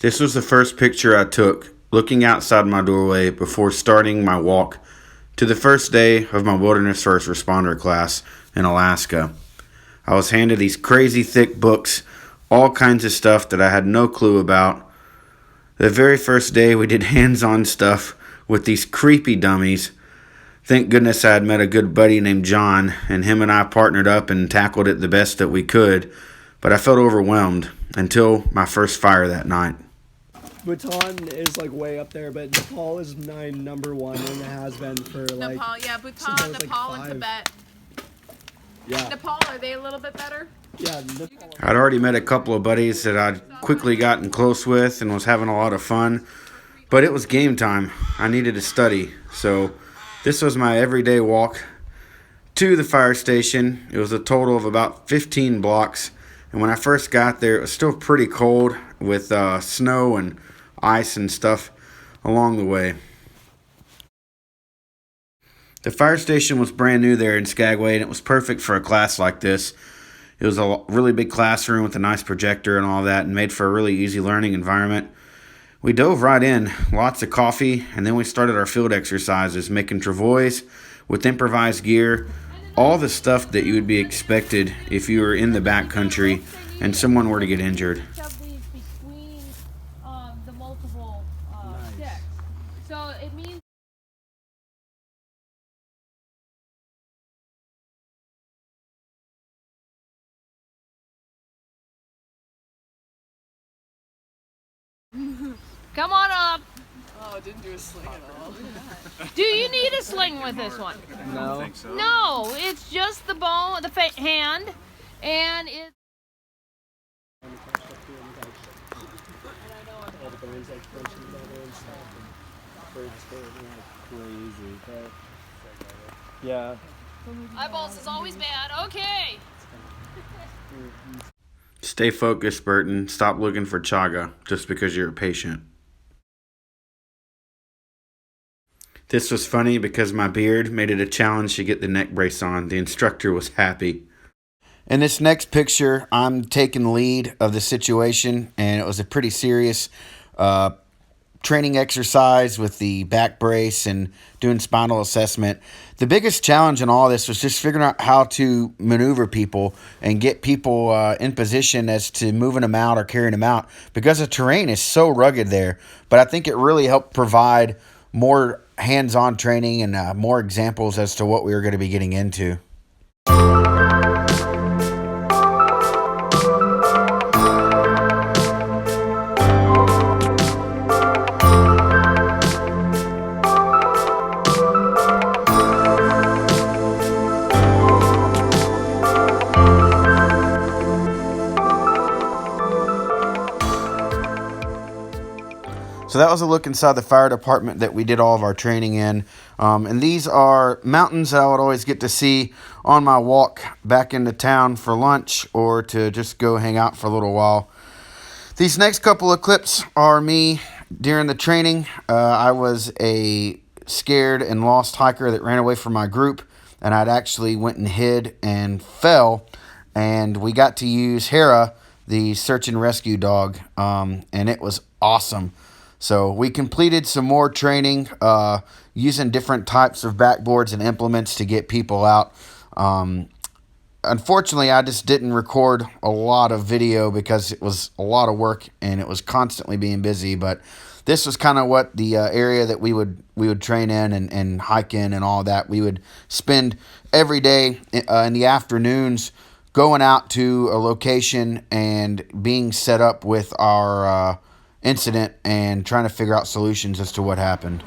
This was the first picture I took looking outside my doorway before starting my walk to the first day of my wilderness first responder class in Alaska. I was handed these crazy thick books, all kinds of stuff that I had no clue about. The very first day we did hands-on stuff with these creepy dummies. Thank goodness I had met a good buddy named John, and him and I partnered up and tackled it the best that we could, but I felt overwhelmed until my first fire that night. Bhutan is like way up there, but Nepal is my #1 and it has been for like Nepal, yeah, Bhutan, Nepal, and Tibet. Yeah. Nepal, are they a little bit better? Yeah, Nepal. I'd already met a couple of buddies that I'd quickly gotten close with and was having a lot of fun, but it was game time. I needed to study, so this was my everyday walk to the fire station. It was a total of about 15 blocks, and when I first got there, it was still pretty cold with snow and ice and stuff along the way. The fire station was brand new there in Skagway, and it was perfect for a class like this. It was a really big classroom with a nice projector and all that, and made for a really easy learning environment. We dove right in, lots of coffee, and then we started our field exercises, making travois with improvised gear, all the stuff that you would be expected if you were in the backcountry and someone were to get injured. Between the multiple sticks. So it means come on up. Oh, didn't do a sling at all. Do you need a sling with this one? No. No, it's just the bone, the hand, and it. All the birds like crunching together and stuff, and birds going like crazy. But yeah. Eyeballs is always bad. Okay. Stay focused, Burton. Stop looking for chaga just because you're a patient. This was funny because my beard made it a challenge to get the neck brace on. The instructor was happy. In this next picture, I'm taking lead of the situation, and it was a pretty serious training exercise with the back brace and doing spinal assessment. The biggest challenge in all this was just figuring out how to maneuver people and get people in position as to moving them out or carrying them out, because the terrain is so rugged there. But I think it really helped provide more hands-on training and more examples as to what we were going to be getting into. So that was a look inside the fire department that we did all of our training in. And these are mountains that I would always get to see on my walk back into town for lunch or to just go hang out for a little while. These next couple of clips are me during the training. I was a scared and lost hiker that ran away from my group, and I'd actually went and hid and fell. And we got to use Hera, the search and rescue dog, and it was awesome. So we completed some more training using different types of backboards and implements to get people out. Unfortunately, I just didn't record a lot of video because it was a lot of work and it was constantly being busy. But this was kind of what the area that we would train in and hike in and all that. We would spend every day in the afternoons going out to a location and being set up with our incident and trying to figure out solutions as to what happened.